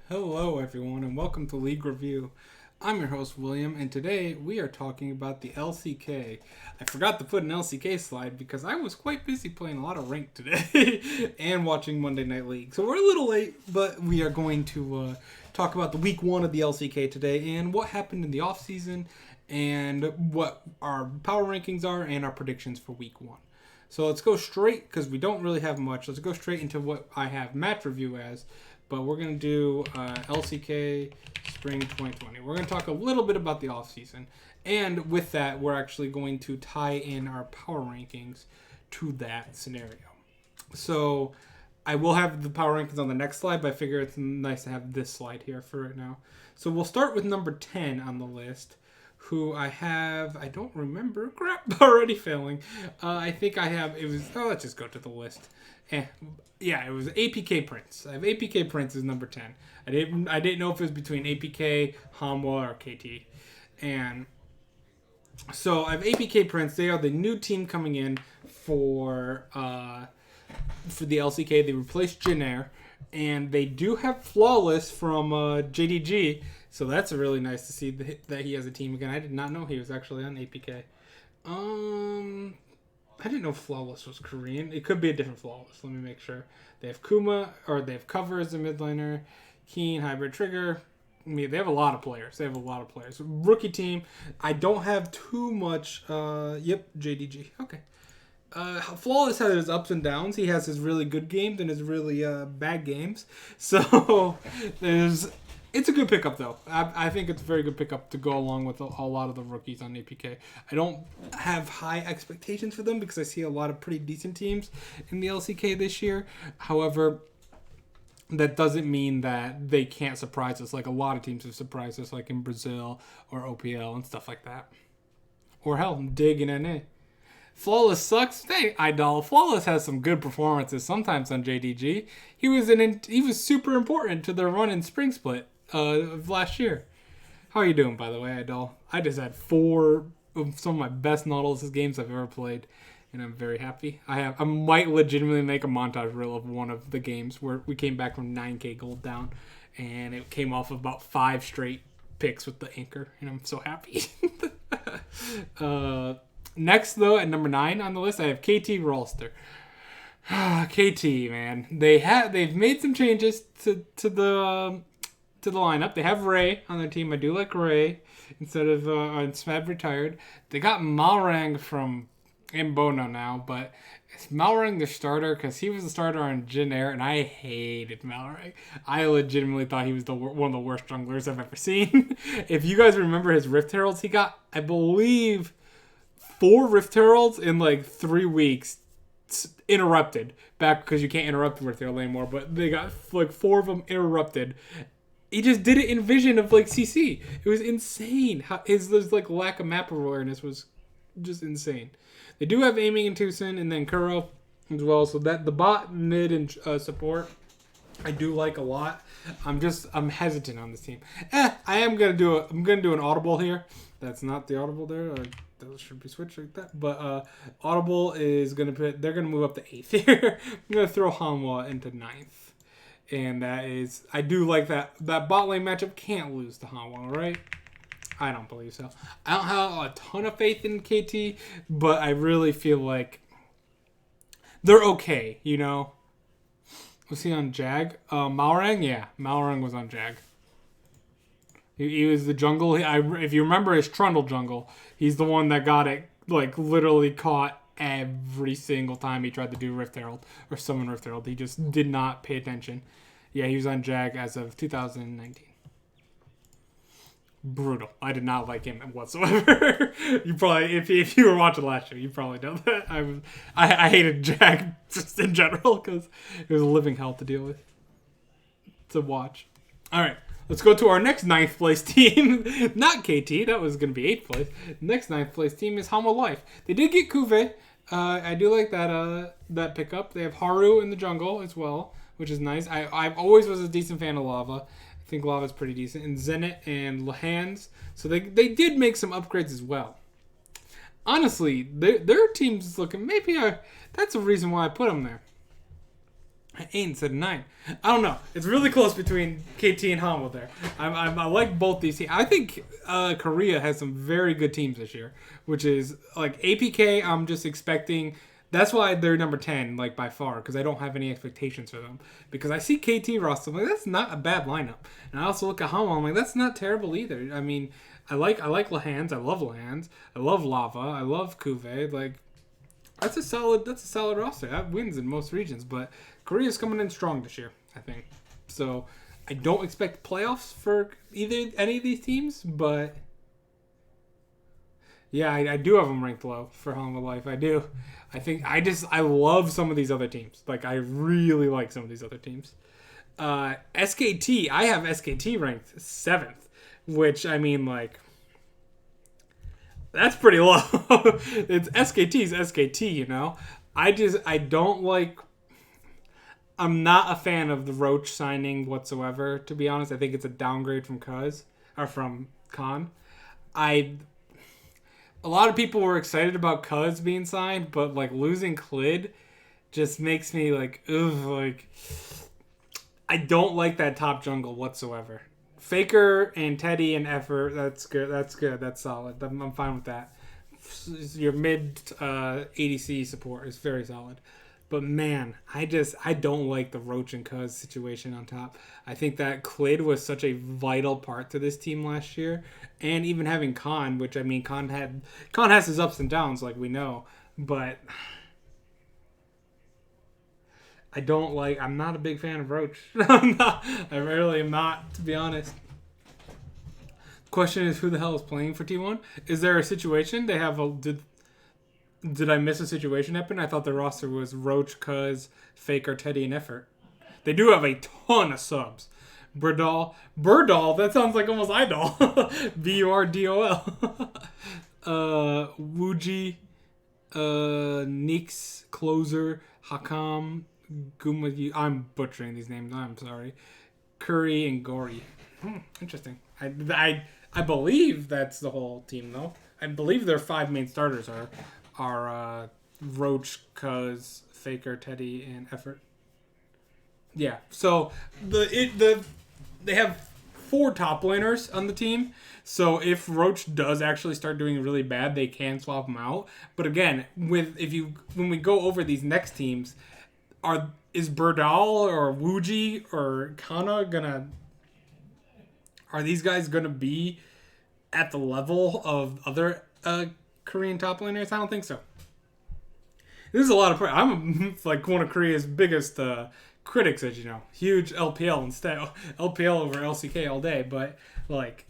Hello, everyone, and welcome to League Review. I'm your host, William, and today we are talking about the LCK. I forgot to put an LCK slide because I was quite busy playing a lot of Ranked today and watching Monday Night League. So we're a little late, but we are going to talk about the week one of the LCK today and what happened in the offseason and what our power rankings are and our predictions for week one. So let's go straight, because we don't really have much. Let's go straight into what I have match review as. But we're going to do LCK Spring 2020. We're going to talk a little bit about the offseason. And with that, we're actually going to tie in our power rankings to that scenario. So I will have the power rankings on the next slide, but I figure it's nice to have this slide here for right now. So we'll start with number 10 on the list, who I don't remember. Crap, already failing. I think I have, let's just go to the list. Yeah, it was APK Prince. I have APK Prince as number 10. I didn't know if it was between APK, Hanwha, or KT. And so I have APK Prince. They are the new team coming in for the LCK. They replaced Jinair. And they do have Flawless from JDG. So that's really nice to see that he has a team again. I did not know he was actually on APK. I didn't know Flawless was Korean. It could be a different Flawless. Let me make sure. They have they have Cover as a mid laner, Keen, Hybrid Trigger. They have a lot of players. Rookie team. I don't have too much. JDG. Okay. Flawless has his ups and downs. He has his really good games and his really bad games. So it's a good pickup, though. I think it's a very good pickup to go along with a lot of the rookies on APK. I don't have high expectations for them because I see a lot of pretty decent teams in the LCK this year. However, that doesn't mean that they can't surprise us like a lot of teams have surprised us, like in Brazil or OPL and stuff like that. Or hell, Dig and NA. Flawless sucks. Hey, Idol. Flawless has some good performances sometimes on JDG. He was super important to their run in Spring Split of last year. How are you doing, by the way, Idol? I just had 4 of some of my best Nautilus games I've ever played, and I'm very happy. I might legitimately make a montage reel of one of the games where we came back from 9k gold down, and it came off of about 5 straight picks with the anchor, and I'm so happy. Next, though, at number 9 on the list, I have KT Rolster. KT, man, they've made some changes to the lineup. They have Ray on their team. I do like Ray instead of Smeb retired. They got Malrang from Imbono now, but is Malrang the starter? Because he was the starter on Jin Air, and I hated Malrang. I legitimately thought he was one of the worst junglers I've ever seen. If you guys remember his Rift Heralds, he got, I believe, 4 Rift Heralds in like 3 weeks interrupted. Back because you can't interrupt Rift Herald anymore, but they got like 4 of them interrupted. He just did it in vision of like CC. It was insane. His like lack of map awareness was just insane. They do have aiming in Tucson and then Kuro as well. So that the bot, mid, and support, I do like a lot. I'm hesitant on this team. I'm gonna do an audible here. That's not the audible there. Those should be switched like that. But audible is they're gonna move up to 8th here. I'm gonna throw Hanwha into 9th. And I do like that bot lane matchup can't lose to Hanwha, right? I don't believe so. I don't have a ton of faith in KT, but I really feel like they're okay, you know? Was he on Jag? Malrang? Yeah, Malrang was on Jag. He was the jungle. If you remember his Trundle jungle, he's the one that got it, like, literally caught every single time he tried to do Rift Herald or summon Rift Herald. He just did not pay attention. Yeah, he was on Jag as of 2019. Brutal. I did not like him whatsoever. You probably, if you were watching last year, you probably know that. I hated Jag just in general because it was a living hell to deal with, to watch. All right. Let's go to our next 9th place team. Not KT. That was going to be 8th place. Next 9th place team is Hanwha Life. They did get Kuve. I do like that pickup. They have Haru in the jungle as well, which is nice. I always was a decent fan of Lava. I think Lava's pretty decent. And Zenit and Lahans. So they did make some upgrades as well. Honestly, their team's looking... that's a reason why I put them there. 8 instead of 9. I don't know. It's really close between KT and Hanwha there. I like both these teams. I think Korea has some very good teams this year, which is like APK. I'm just expecting. That's why they're number 10, like by far, because I don't have any expectations for them. Because I see KT roster, I'm like, that's not a bad lineup. And I also look at Hanwha, I'm like, that's not terrible either. I mean, I like Lahans. I love Lahans. I love Lava. I love Kuve. Like, that's a solid roster. That wins in most regions, but Korea's coming in strong this year, I think. So I don't expect playoffs for any of these teams, but yeah, I do have them ranked low for Hanwha Life. I do. I love some of these other teams. Like, I really like some of these other teams. SKT, I have SKT ranked 7th, which, I mean, like, that's pretty low. It's SKT's SKT, you know? I don't like... I'm not a fan of the Roach signing whatsoever, to be honest. I think it's a downgrade from from Khan. A lot of people were excited about Cuz being signed, but like losing Klid just makes me like, ugh, like I don't like that top jungle whatsoever. Faker and Teddy and Effort, that's good. That's solid. I'm fine with that. Your mid ADC support is very solid. But man, I don't like the Roach and Cuz situation on top. I think that Klid was such a vital part to this team last year. And even having Khan, which I mean Khan has his ups and downs like we know. But I'm not a big fan of Roach. I really am not, to be honest. Question is, who the hell is playing for T1? Is there a situation they have Did I miss a situation happen? I thought the roster was Roach, Cuz, Faker, Teddy, and Effort. They do have a ton of subs. Burdol, that sounds like almost Idol. Burdol. Wuji, Nix, Closer, Hakam, Guma. I'm butchering these names. I'm sorry. Curry and Gory. Interesting. I believe that's the whole team though. I believe their 5 main starters are Roach, Cuz, Faker, Teddy, and Effort. Yeah, so they have 4 top laners on the team. So if Roach does actually start doing really bad, they can swap him out. But again, when we go over these next teams, is Burdal or Wuji or Kana are these guys gonna be at the level of other Korean top laners? I don't think so. This is a lot of pressure. I'm like one of Korea's biggest critics, as you know. Huge LPL instead. LPL over LCK all day. But like,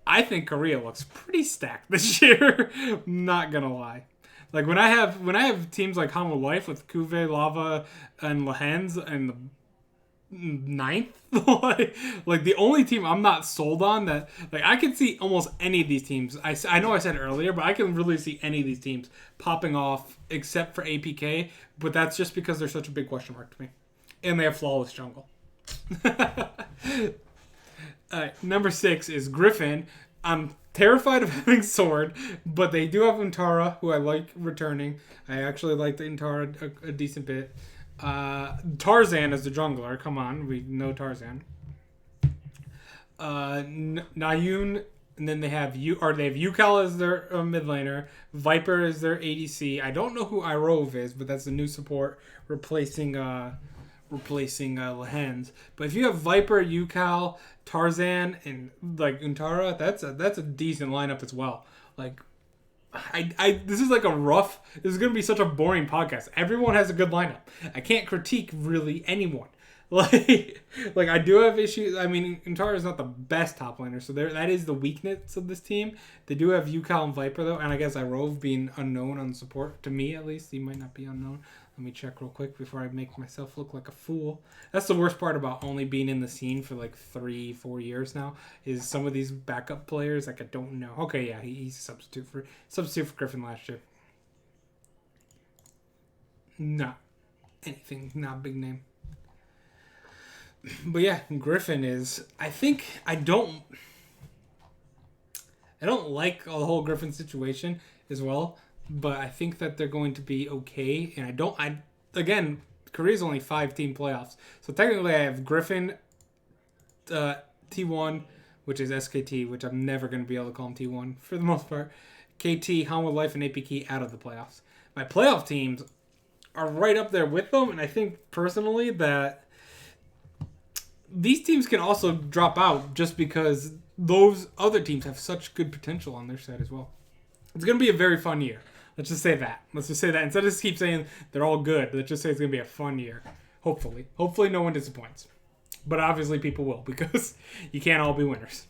I think Korea looks pretty stacked this year. Not gonna lie. Like when I have teams like Hanwha Life with Kuve, Lava, and Lahans and the 9th, like the only team I'm not sold on that, like I can see almost any of these teams. I know I said it earlier, but I can really see any of these teams popping off except for APK. But that's just because they're such a big question mark to me, and they have flawless jungle. Number 6 is Griffin. I'm terrified of having Sword, but they do have Untara, who I like returning. I actually like the Untara a decent bit. Tarzan is the jungler. Come on, we know Tarzan. Nayun, and then they have Yukal as their mid laner. Viper is their ADC. I don't know who Irove is, but that's a new support replacing Lahens. But if you have Viper, Yukal, Tarzan, and like Untara, that's a decent lineup as well. Like, this is gonna be such a boring podcast. Everyone has a good lineup. I can't critique really anyone. Like I do have issues. I mean, Untara is not the best top laner, so that is the weakness of this team. They do have Yukal and Viper though, and I guess Irove being unknown on support, to me at least. He might not be unknown. Let me check real quick before I make myself look like a fool. That's the worst part about only being in the scene for like 3-4 years now, is some of these backup players, like I don't know. Okay, yeah, he's a substitute for Griffin last year. Not anything, not a big name. But yeah, Griffin is, I don't like the whole Griffin situation as well. But I think that they're going to be okay. And again, Korea's only 5-team playoffs. So technically I have Griffin, T1, which is SKT, which I'm never going to be able to call him T1 for the most part. KT, Homewood Life, and APK out of the playoffs. My playoff teams are right up there with them, and I think personally that these teams can also drop out just because those other teams have such good potential on their side as well. It's going to be a very fun year. Let's just say that. Instead of just keep saying they're all good, let's just say it's going to be a fun year. Hopefully. Hopefully no one disappoints. But obviously people will because you can't all be winners.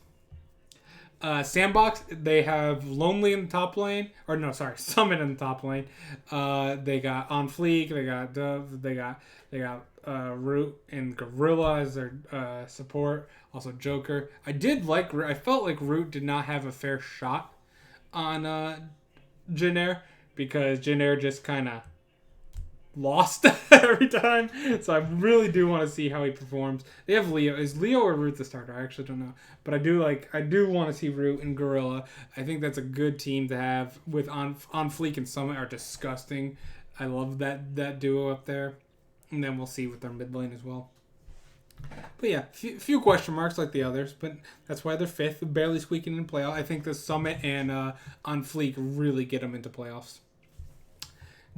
Sandbox, they have Lonely in the top lane. Summit in the top lane. They got On Fleek, they got Dove, they got Root and Gorilla as their support. Also Joker. I felt like Root did not have a fair shot on Jin because Jin just kind of lost every time. So I really do want to see how he performs. They have Leo. Is Leo or Root the starter? I actually don't know. But I do want to see Root and Gorilla. I think that's a good team to have with On Fleek and Summit are disgusting. I love that duo up there. And then we'll see with their mid lane as well. But yeah, few question marks like the others, but that's why they're fifth, barely squeaking in playoff. I think the Summit and On Fleek really get them into playoffs.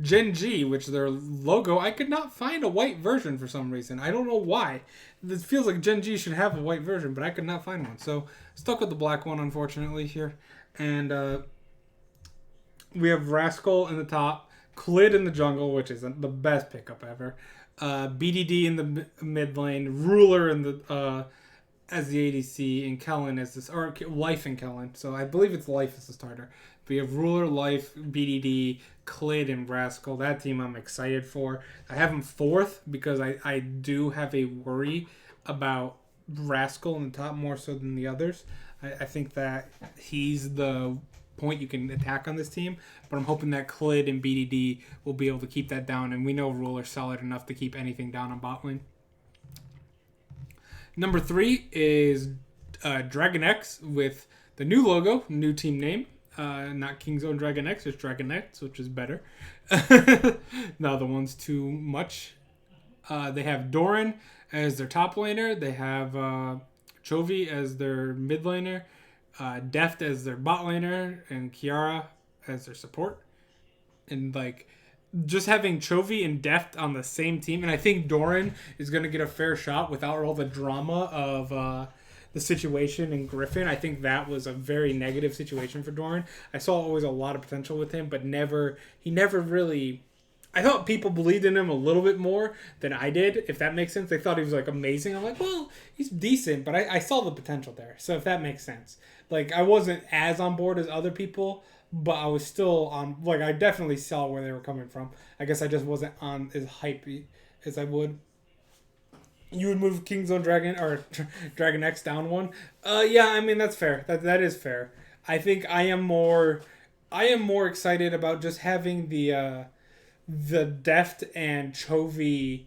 Gen G, which their logo, I could not find a white version for some reason. I don't know why. This feels like Gen G should have a white version, but I could not find one. So stuck with the black one, unfortunately, here. And we have Rascal in the top, Clid in the jungle, which is the best pickup ever. BDD in the mid lane, Ruler in the as the ADC, and Kellen as this, or Life and Kellen. So I believe it's Life as the starter. We have Ruler, Life, BDD, Clid, and Rascal. That team I'm excited for. I have him fourth because I do have a worry about Rascal in the top more so than the others. I think that he's the point you can attack on this team, but I'm hoping that Clid and BDD will be able to keep that down, and we know Ruler's solid enough to keep anything down on bot lane. Number 3 is Dragon X with the new logo, new team name. Not Kingzone Dragon X, it's Dragon X, which is better. The other one's too much. They have Doran as their top laner. They have Chovy as their mid laner. Deft as their bot laner. And Kiara as their support. And just having Chovy and Deft on the same team. And I think Doran is going to get a fair shot without all the drama of the situation in Griffin. I think that was a very negative situation for Doran. I saw always a lot of potential with him, but he never really... I thought people believed in him a little bit more than I did, if that makes sense. They thought he was amazing. I'm like, well, he's decent, but I saw the potential there. So if that makes sense. I wasn't as on board as other people, but I was still on... I definitely saw where they were coming from. I guess I just wasn't on as hypey as I would. You would move Kingzone Dragon or Dragon X down one. Yeah, I mean that's fair. That is fair. I think I am more excited about just having the Deft and Chovy.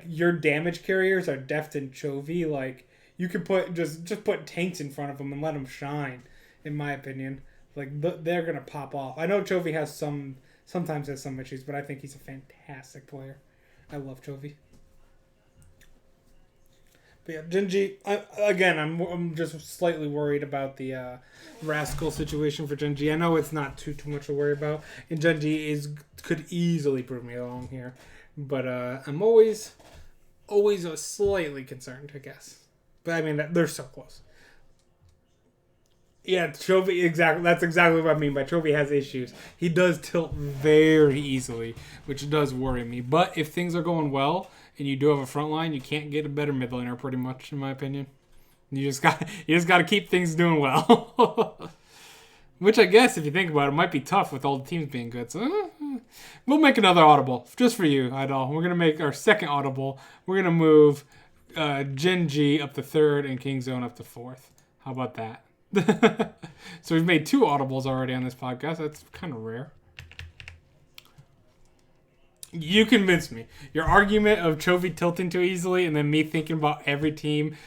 Your damage carriers are Deft and Chovy. You could just put tanks in front of them and let them shine. In my opinion, they're gonna pop off. I know Chovy sometimes has some issues, but I think he's a fantastic player. I love Chovy. But yeah, Gen G, I'm just slightly worried about the Rascal situation for Gen G. I know it's not too much to worry about, and Gen G could easily prove me wrong here. But I'm always slightly concerned, I guess. But I mean, they're so close. Yeah, Chovy, exactly. That's exactly what I mean by Chovy has issues. He does tilt very easily, which does worry me. But if things are going well, and you do have a front line, you can't get a better mid laner, pretty much, in my opinion. You just got to keep things doing well. Which I guess, if you think about it, might be tough with all the teams being good. So we'll make another audible just for you, Idol. We're gonna make our second audible. We're gonna move Gen G up to third and Kingzone up to fourth. How about that? So we've made 2 audibles already on this podcast. That's kind of rare. You convinced me. Your argument of Chovy tilting too easily and then me thinking about every team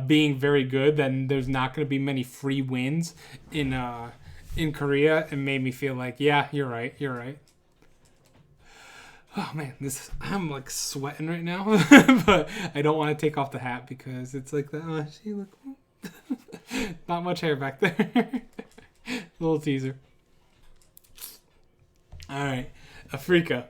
being very good, then there's not going to be many free wins in Korea, and made me feel like, yeah, you're right. Oh man, I'm like sweating right now, but I don't want to take off the hat because it's like the see, look, not much hair back there. Little teaser. All right, Afrika.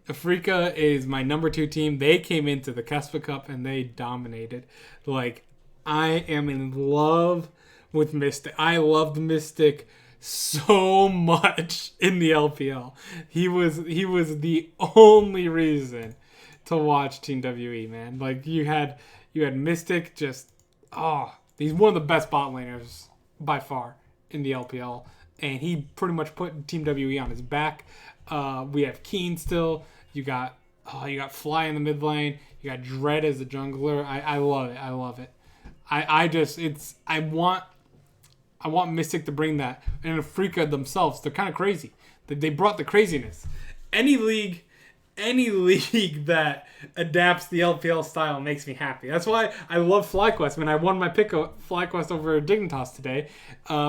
Afrika is my number 2 team. They came into the Caspa Cup and they dominated. Like, I am in love with Mystic. I loved Mystic so much in the LPL. He was the only reason to watch Team WE, man. Like, you had Mystic just he's one of the best bot laners by far in the LPL, and he pretty much put Team WE on his back. We have Keen still. You got Fly in the mid lane. You got Dread as the jungler. I love it. I love it. I want Mystic to bring that. And Afrika themselves, they're kind of crazy. They brought the craziness. Any league that adapts the LPL style makes me happy. That's why I love FlyQuest. I won my pick of FlyQuest over Dignitas today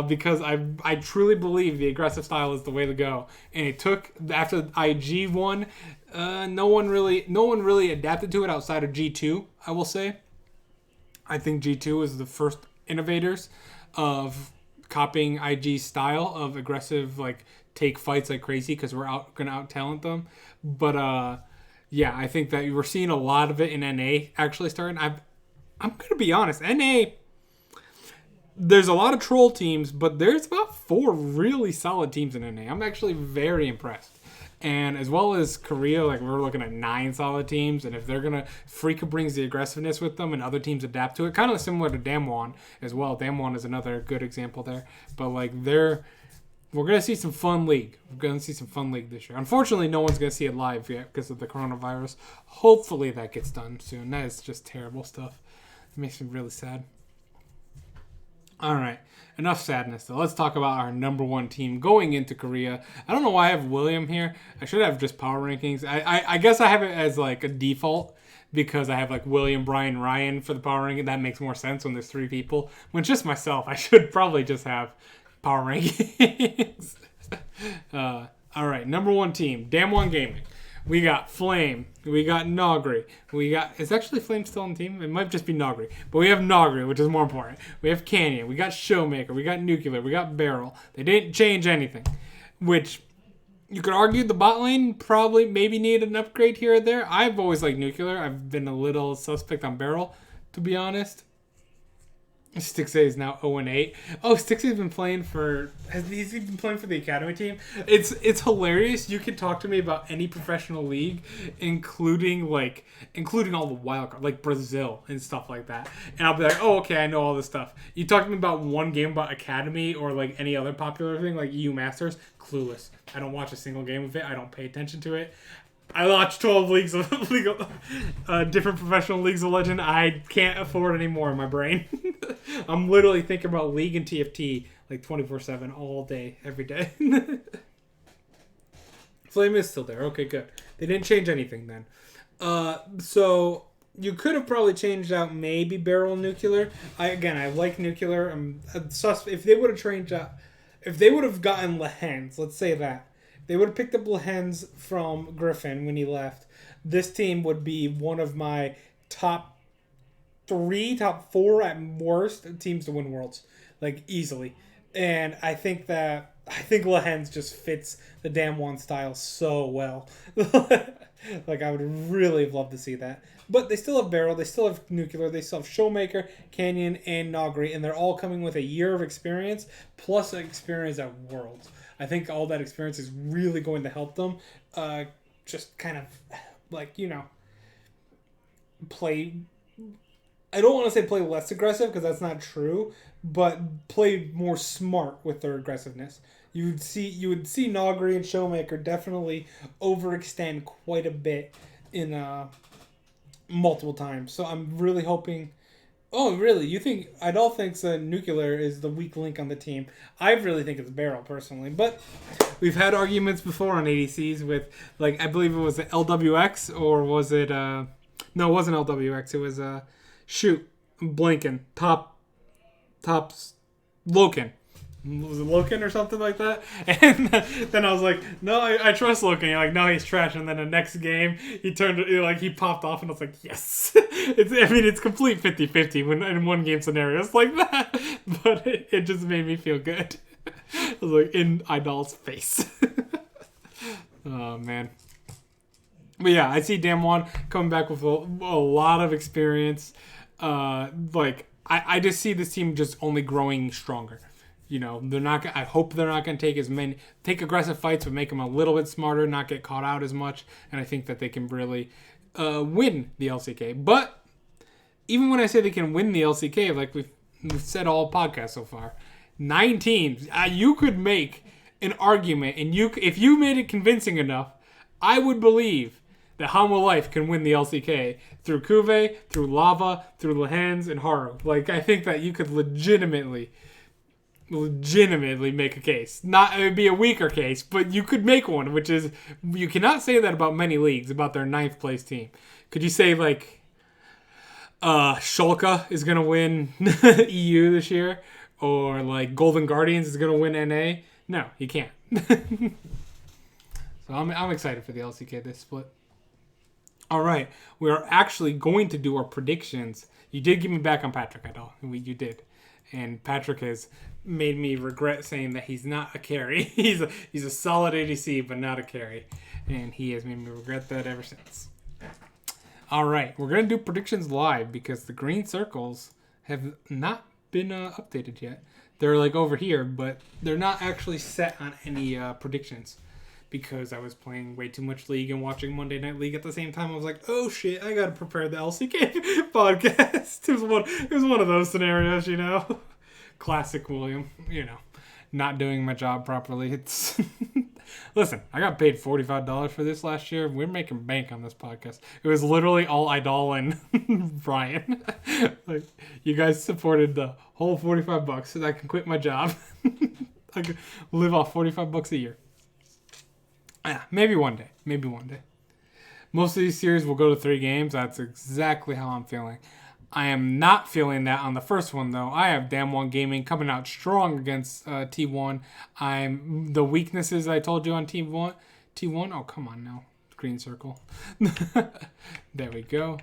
because I truly believe the aggressive style is the way to go. And it took, after IG won, no one really adapted to it outside of G2, I will say. I think G2 was the first innovators of copying IG's style of aggressive, like, take fights like crazy because we're going to out-talent them. But, yeah, I think that we're seeing a lot of it in NA actually starting. I'm going to be honest. NA, there's a lot of troll teams, but there's about 4 really solid teams in NA. I'm actually very impressed. And as well as Korea, like, we're looking at 9 solid teams. And if they're going to... Freaka brings the aggressiveness with them and other teams adapt to it. Kind of similar to Damwon as well. Damwon is another good example there. But, like, we're going to see some fun league. We're going to see some fun league this year. Unfortunately, no one's going to see it live yet because of the coronavirus. Hopefully that gets done soon. That is just terrible stuff. It makes me really sad. All right. Enough sadness, though. Let's talk about our number 1 team going into Korea. I don't know why I have William here. I should have just power rankings. I guess I have it as, like, a default because I have, like, William, Brian, Ryan for the power ranking. That makes more sense when there's 3 people. When just myself, I should probably just have power rankings. All right, number 1 team, Damwon Gaming. We got Flame. We got Nogri. Is actually Flame still on the team? It might just be Nogri. But we have Nogri, which is more important. We have Canyon. We got Showmaker. We got Nuclear. We got Barrel. They didn't change anything. Which, you could argue the bot lane probably maybe needed an upgrade here or there. I've always liked Nuclear. I've been a little suspect on Barrel, to be honest. Stixay is now 0-8. Oh, Stixay's been playing for... Has he been playing for the academy team? It's hilarious. You can talk to me about any professional league, including all the wild cards, like Brazil and stuff like that. And I'll be like, oh, okay, I know all this stuff. You talk to me about one game about academy or like any other popular thing, like EU Masters, clueless. I don't watch a single game of it. I don't pay attention to it. I watched 12 leagues of different professional leagues of Legend. I can't afford any more in my brain. I'm literally thinking about League and TFT like 24/7 all day, every day. Flame is still there. Okay, good. They didn't change anything then. So you could have probably changed out maybe Barrel Nuclear. I like Nuclear. If they would have changed out, if they would have gotten Lehens, let's say that. They would have picked up Lehens from Griffin when he left. This team would be one of my top 4 at worst teams to win Worlds, like easily. And I think Lehens just fits the Damwon style so well. Like, I would really have loved to see that. But they still have Barrel, they still have Nuclear, they still have Showmaker, Canyon, and Nogri, and they're all coming with a year of experience plus experience at Worlds. I think all that experience is really going to help them just kind of, like, play... I don't want to say play less aggressive, because that's not true, but play more smart with their aggressiveness. You would see Nogri and Showmaker definitely overextend quite a bit in multiple times. So I'm really hoping... Oh, really? You think... Idol thinks that Nuclear is the weak link on the team. I really think it's Barrel, personally. But we've had arguments before on ADCs with, like, I believe it was LWX, or was it... No, it wasn't LWX. It was... I'm blanking. Tops... Loken. Was it Loken or something like that? And then I was like, no, I trust Loken. You're like, no, he's trash. And then the next game, he popped off, and I was like, yes. It's complete 50-50 when in one game scenarios like that. But it just made me feel good. I was like, in Idol's face. Oh, man. But yeah, I see Damwon coming back with a lot of experience. I just see this team just only growing stronger. They're not. I hope they're not going to take aggressive fights, but make them a little bit smarter, not get caught out as much. And I think that they can really win the LCK. But even when I say they can win the LCK, like we've said all podcasts so far, 9 teams. You could make an argument, and if you made it convincing enough, I would believe that Hanwha Life can win the LCK through Kuve, through Lava, through Lehens, and Haru. Like, I think that you could legitimately make a case. It would be a weaker case, but you could make one, which is, you cannot say that about many leagues, about their 9th place team. Could you say, like, Schalke is going to win EU this year? Or, like, Golden Guardians is going to win NA? No, you can't. So I'm excited for the LCK this split. All right, we are actually going to do our predictions. You did give me back on Patrick, you did. And Patrick has made me regret saying that he's not a carry. He's a solid ADC, but not a carry. And he has made me regret that ever since. All right, we're going to do predictions live because the green circles have not been updated yet. They're like over here, but they're not actually set on any predictions. Because I was playing way too much League and watching Monday Night League at the same time. I was like, oh shit, I gotta prepare the LCK podcast. It was one of those scenarios, Classic William, not doing my job properly. It's Listen, I got paid $45 for this last year. We're making bank on this podcast. It was literally all Idol and Brian. Like, you guys supported the whole $45 so that I can quit my job. I could live off $45 a year. Yeah, maybe one day. Most of these series will go to 3 games. That's exactly how I'm feeling. I am not feeling that on the first one, though. I have Damwon Gaming coming out strong against T1. The weaknesses I told you on T1. Oh, come on now. Green circle. There we go.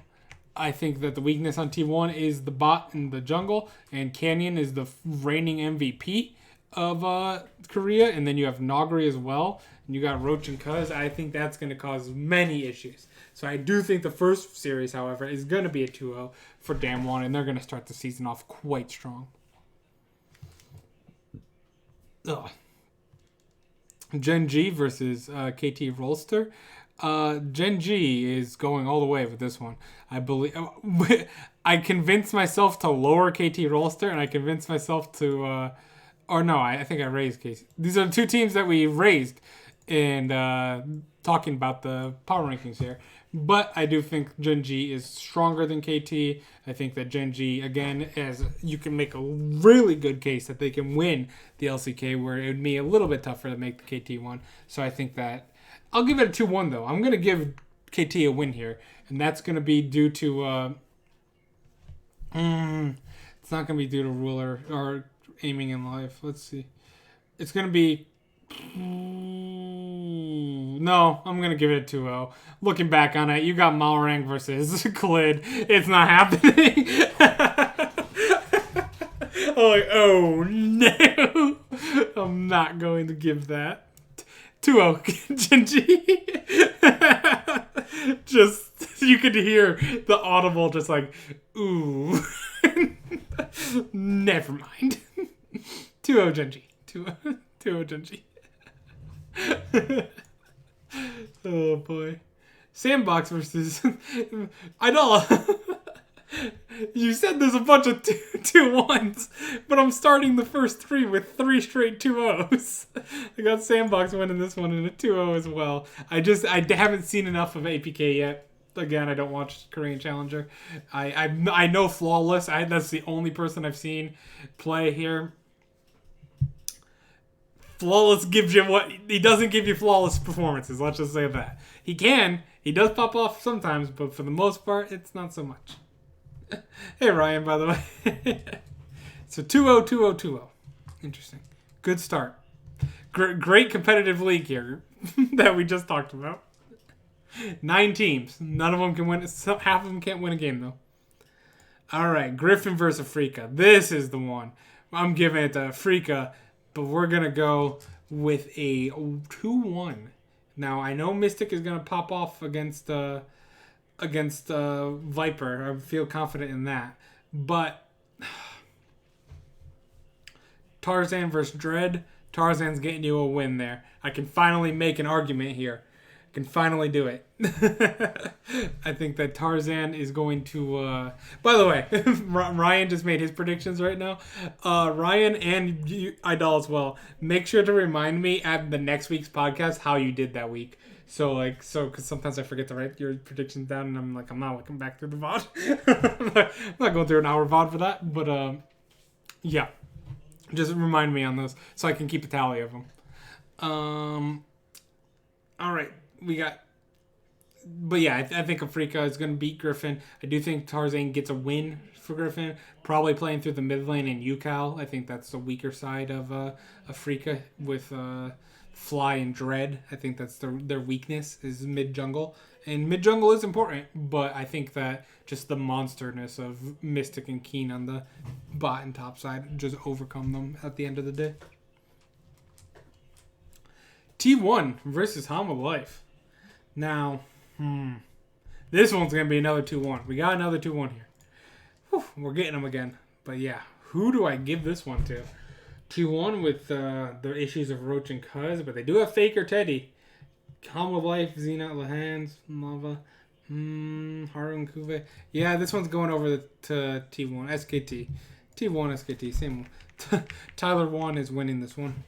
I think that the weakness on T1 is the bot in the jungle, and Canyon is the reigning MVP of Korea, and then you have Nogri as well, and you got Roach and Cuz. I think that's going to cause many issues. So I do think the first series, however, is going to be a 2-0 for Damwon, and they're going to start the season off quite strong. Gen G versus KT Rolster. Gen G is going all the way with this one. I believe I convinced myself to lower KT Rolster, and I convinced myself to I think I raised KT. These are the 2 teams that we raised and talking about the power rankings here. But I do think Gen G is stronger than KT. I think that Gen G, again, you can make a really good case that they can win the LCK, where it would be a little bit tougher to make the KT one. So I think that I'll give it a 2-1, though. I'm going to give KT a win here, and that's going to be due to it's not going to be due to ruler or aiming in life. Let's see. It's going to be... No, I'm going to give it a 2-0. Looking back on it, you got Malrang versus Khalid. It's not happening. I'm like, oh no. I'm not going to give that. 2-0 Genji. Just, you could hear the audible just like, ooh. Never mind. 2-0 Genji. 2-0 Genji. Oh boy. Sandbox versus Idol. You said there's a bunch of 2-1s, but I'm starting the first 3 with 3 straight 2-0s. I got Sandbox winning this one and a 2-0 as well. I haven't seen enough of APK yet. Again, I don't watch Korean Challenger. I know Flawless. That's the only person I've seen play here. Flawless gives you what he doesn't give you flawless performances. Let's just say that. He does pop off sometimes, but for the most part, it's not so much. Hey Ryan, by the way. So 2-0, 2-0, 2-0. Interesting. Good start. Great competitive league here that we just talked about. 9 teams. None of them can win. Half of them can't win a game, though. All right, Griffin versus Afrika. This is the one. I'm giving it to Afrika, but we're going to go with a 2-1. Now, I know Mystic is going to pop off against Viper. I feel confident in that. But Tarzan versus Dread. Tarzan's getting you a win there. I can finally make an argument here. I can finally do it. I think that Tarzan is going to... By the way, Ryan just made his predictions right now. Ryan and Idol as well. Make sure to remind me at the next week's podcast how you did that week. Because sometimes I forget to write your predictions down, and I'm like, I'm not looking back through the VOD. I'm not going through an hour VOD for that, but yeah. Just remind me on those so I can keep a tally of them. All right, we got... But yeah, I think Afrika is going to beat Griffin. I do think Tarzan gets a win for Griffin. Probably playing through the mid lane in UCal. I think that's the weaker side of Afrika with Fly and Dread. I think that's their weakness is mid jungle. And mid jungle is important, but I think that just the monsterness of Mystic and Keen on the bot and top side just overcome them at the end of the day. T1 versus Hama Life. Now, this one's going to be another 2-1. We got another 2-1 here. Whew, we're getting them again. But yeah, who do I give this one to? 2-1 with the issues of Roach and Cuz, but they do have Faker Teddy. Hama Life, Zenat, Lahans, Lava, Harun Kuve. Yeah, this one's going over to T1, SKT. T1, SKT, same one. Tyler 1 is winning this one.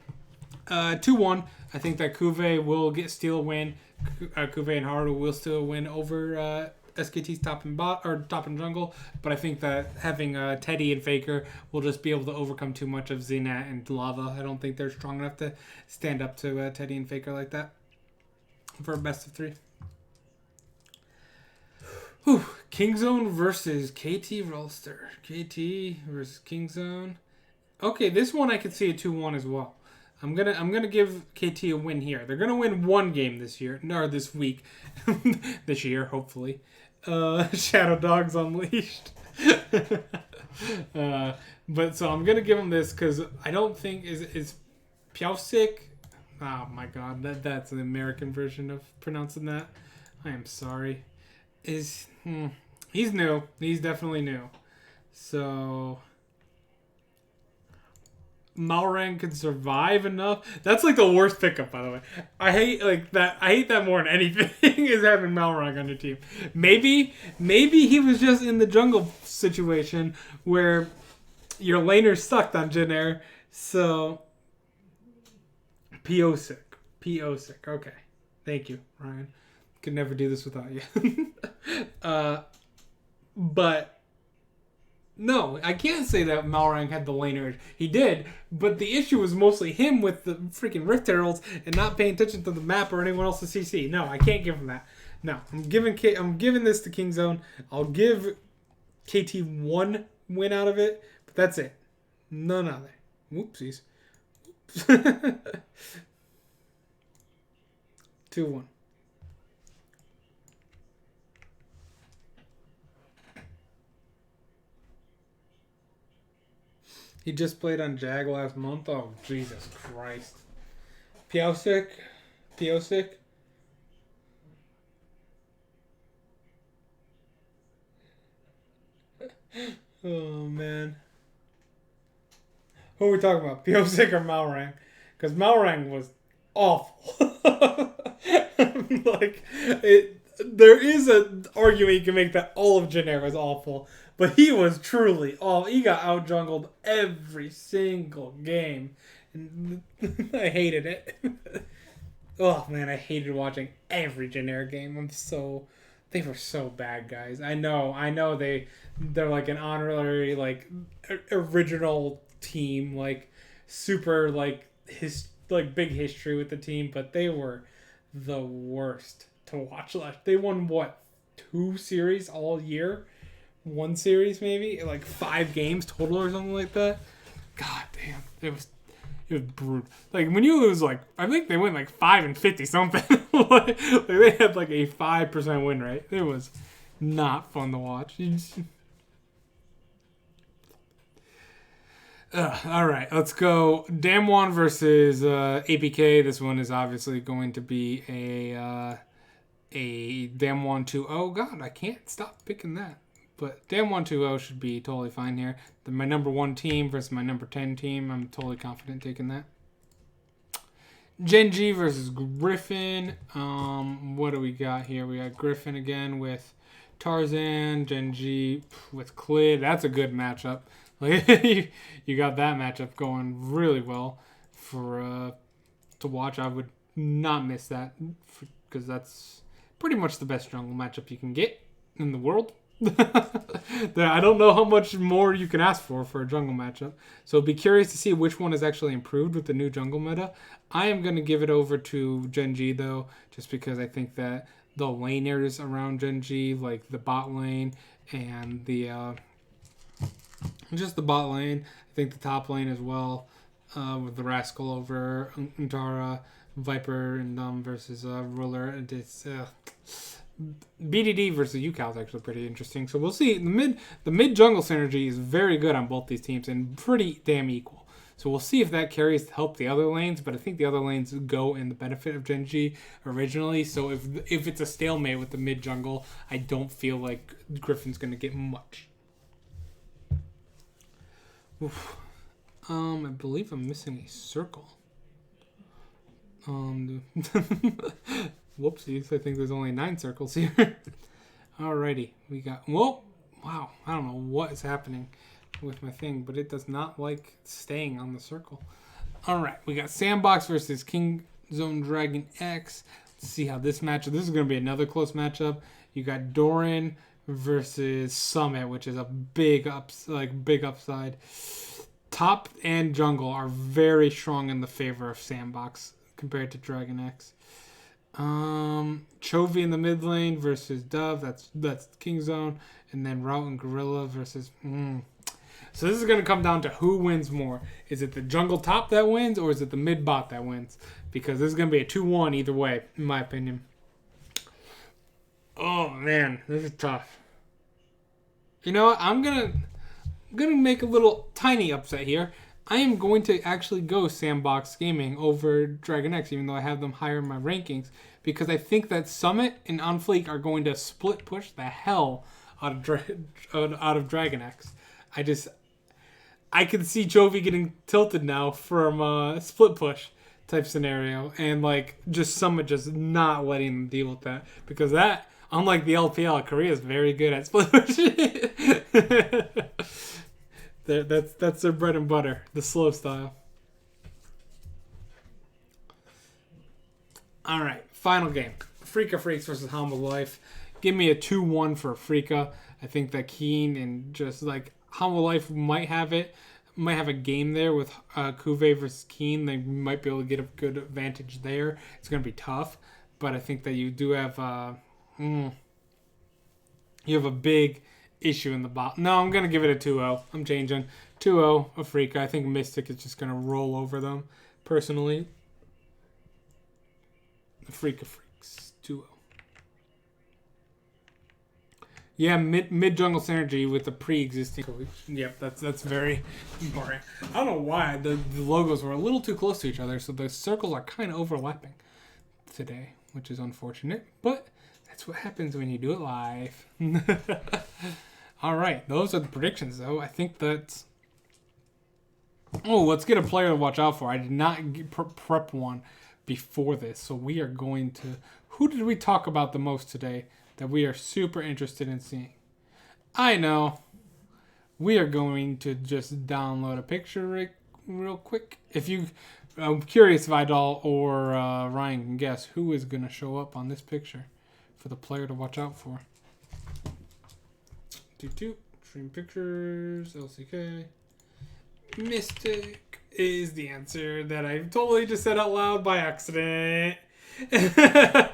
2-1. I think that Kuve will steal a win. Kuve and Haru will steal a win over SKT's top and jungle. But I think that having Teddy and Faker will just be able to overcome too much of Zenat and Lava. I don't think they're strong enough to stand up to Teddy and Faker like that for a best of 3. Whew. Kingzone versus KT Rolster. KT versus Kingzone. Okay, this one I could see a 2-1 as well. I'm gonna give KT a win here. They're gonna win one game this week, this year hopefully. Shadow Dogs Unleashed. But so I'm gonna give them this because I don't think is Piausik. Oh my god, that's an American version of pronouncing that. I am sorry. He's new. He's definitely new. So Malrang can survive enough. That's like the worst pickup, by the way. I hate that more than anything is having Malrang on your team. Maybe he was just in the jungle situation where your laner sucked on Jin Air. So Piausik. Okay. Thank you, Ryan. Could never do this without you. But no, I can't say that Malrang had the laner. He did, but the issue was mostly him with the freaking Rift Heralds and not paying attention to the map or anyone else's CC. No, I can't give him that. No, I'm giving this to Kingzone. I'll give KT one win out of it, but that's it. None other. Whoopsies. 2-1. He just played on Jag last month. Oh, Jesus Christ. Piausik. Oh, man. Who are we talking about? Piausik or Malrang? Because Malrang was awful. There is an argument you can make that all of Jin Air was awful. But he was truly awful. He got out-jungled every single game. And I hated it. Oh, man, I hated watching every Jin Air game. They were so bad, guys. I know they're like an honorary, like, original team, like, super, like, big history with the team, but they were the worst to watch. They won, 2 series all year? 1 series maybe, like 5 games total or something like that. God damn, it It was brutal. Like, when you lose, like, I think they went, like, 5-50 something. Like, they had, like, a 5% win rate. It was not fun to watch. All right, let's go. Damwon versus APK. This one is obviously going to be a Damwon 2-0. Oh, God, I can't stop picking that. But Damwon 2-0 should be totally fine here. My number 1 team versus my number 10 team. I'm totally confident taking that. Genji versus Griffin. What do we got here? We got Griffin again with Tarzan. Genji with Klid. That's a good matchup. Like, you got that matchup going really well for to watch. I would not miss that because that's pretty much the best jungle matchup you can get in the world. I don't know how much more you can ask for a jungle matchup. So be curious to see which one is actually improved with the new jungle meta. I am going to give it over to Genji, though, just because I think that the laners around Genji, like the bot lane and the just the bot lane, I think the top lane as well, with the Rascal over Untara, Viper and versus Ruler. And it's BDD versus UCal is actually pretty interesting. So we'll see. The mid jungle synergy is very good on both these teams and pretty damn equal. So we'll see if that carries to help the other lanes, but I think the other lanes go in the benefit of Genji originally. So if it's a stalemate with the mid jungle, I don't feel like Griffin's going to get much. Oof. I believe I'm missing a circle. Whoopsies, I think there's only 9 circles here. Alrighty, we got... Whoa! Wow, I don't know what is happening with my thing, but it does not like staying on the circle. Alright, we got Sandbox versus King Zone Dragon X. Let's see how this matchup... This is going to be another close matchup. You got Doran versus Summit, which is a big upside. Top and jungle are very strong in the favor of Sandbox compared to Dragon X. Chovy in the mid lane versus Dove. That's King Zone, and then Route and Gorilla versus. So this is going to come down to who wins more. Is it the jungle top that wins, or is it the mid bot that wins? Because this is going to be a 2-1 either way, in my opinion. Oh man, this is tough. You know what? I'm gonna make a little tiny upset here. I am going to actually go Sandbox Gaming over Dragon X, even though I have them higher in my rankings, because I think that Summit and OnFleek are going to split push the hell out of Dragon X. I can see Chovy getting tilted now from a split push type scenario, and like just Summit just not letting them deal with that, because that, unlike the LPL, Korea is very good at split push. That's their bread and butter, the slow style. All right, final game. Freaka Freaks versus Humble Life. Give me a 2-1 for Freaka. I think that Keen and just like Humble Life might have a game there with Kuve versus Keen. They might be able to get a good advantage there. It's going to be tough, but I think that you do have you have a big issue in the bot. No, I'm going to give it a 2-0. I'm changing. 2-0 of Freaka. I think Mystic is just going to roll over them, personally. Freaka Freaks. 2-0. Yeah, mid jungle synergy with the pre-existing. Yep, that's very important. I don't know why the logos were a little too close to each other, so the circles are kind of overlapping today, which is unfortunate, but that's what happens when you do it live. All right, those are the predictions, though. I think that's... Oh, let's get a player to watch out for. I did not prep one before this, so we are going to... Who did we talk about the most today that we are super interested in seeing? I know. We are going to just download a picture real quick. I'm curious if Idol or Ryan can guess who is going to show up on this picture for the player to watch out for. Stream pictures, LCK. Mystic is the answer that I totally just said out loud by accident. I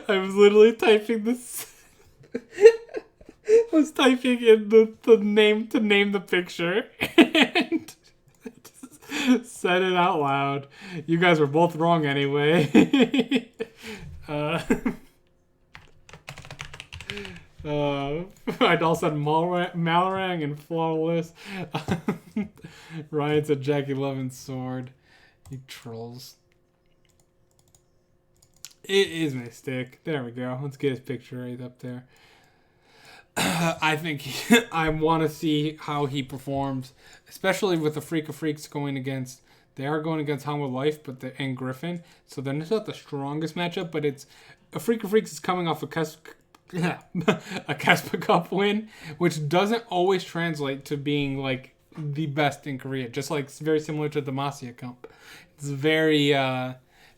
was literally typing this. I was typing in the name to name the picture. And Said it out loud. You guys were both wrong anyway. uh, I'd all said Malrang and Flawless. Ryan said Jackie Lovin's sword. You trolls. It is my stick. There we go. Let's get his picture right up there. I think I want to see how he performs, especially with the Freak of Freaks going against. They are going against Hound Life, and Griffin, so then it's not the strongest matchup. But it's a Freak of Freaks is coming off a Caspa Cup win, which doesn't always translate to being like the best in Korea. Just like it's very similar to the Demacia Cup. It's very.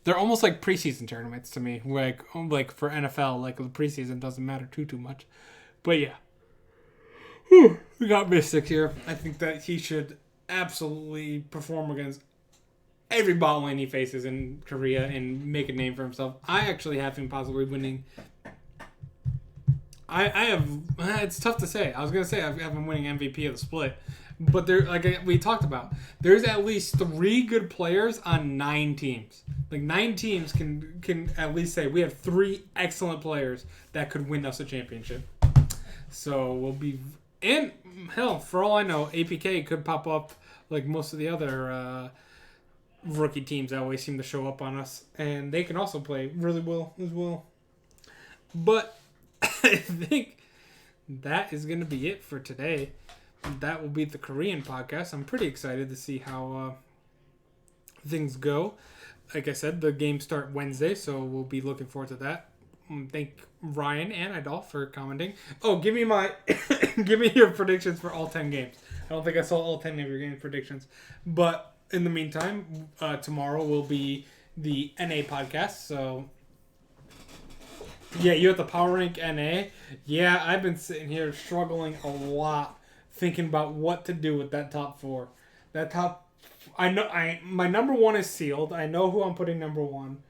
They're almost like preseason tournaments to me. Like for NFL, like the preseason doesn't matter too much. But yeah, we got Mystic here. I think that he should absolutely perform against every bot lane he faces in Korea and make a name for himself. I actually have him possibly winning. I have. It's tough to say. I was gonna say I have him winning MVP of the split, but there, like we talked about, there's at least 3 good players on 9 teams. Like 9 teams can at least say we have 3 excellent players that could win us a championship. So we'll be, and hell, for all I know, APK could pop up like most of the other rookie teams that always seem to show up on us, and they can also play really well as well. But I think that is going to be it for today. That will be the Korean podcast. I'm pretty excited to see how things go. Like I said, the games start Wednesday, so we'll be looking forward to that. Thank Ryan and Idol for commenting. Oh, give me your predictions for all 10 games. I don't think I saw all 10 of your game predictions. But in the meantime, tomorrow will be the NA podcast. So, yeah, you have the Power Rank NA. Yeah, I've been sitting here struggling a lot, thinking about what to do with that top 4. My number 1 is sealed. I know who I'm putting number 1.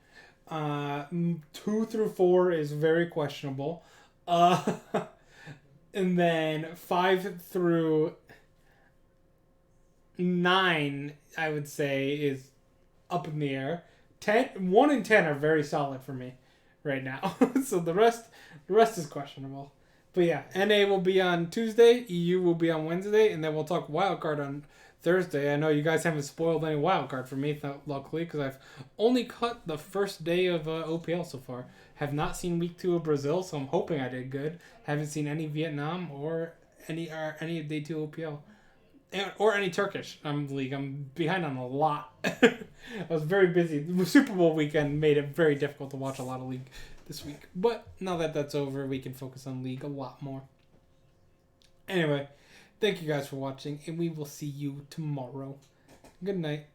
2 through 4 is very questionable. And then 5 through 9, I would say, is up in the air. 1 and 10 are very solid for me right now. So the rest is questionable. But yeah, NA will be on Tuesday, EU will be on Wednesday, and then we'll talk wildcard on Thursday. I know you guys haven't spoiled any wildcard for me, luckily, because I've only cut the first day of OPL so far. Have not seen week 2 of Brazil, so I'm hoping I did good. Haven't seen any Vietnam or any of day 2 OPL. Or any Turkish league. I'm behind on a lot. I was very busy. The Super Bowl weekend made it very difficult to watch a lot of league this week. But now that that's over, we can focus on league a lot more. Anyway, thank you guys for watching, and we will see you tomorrow. Good night.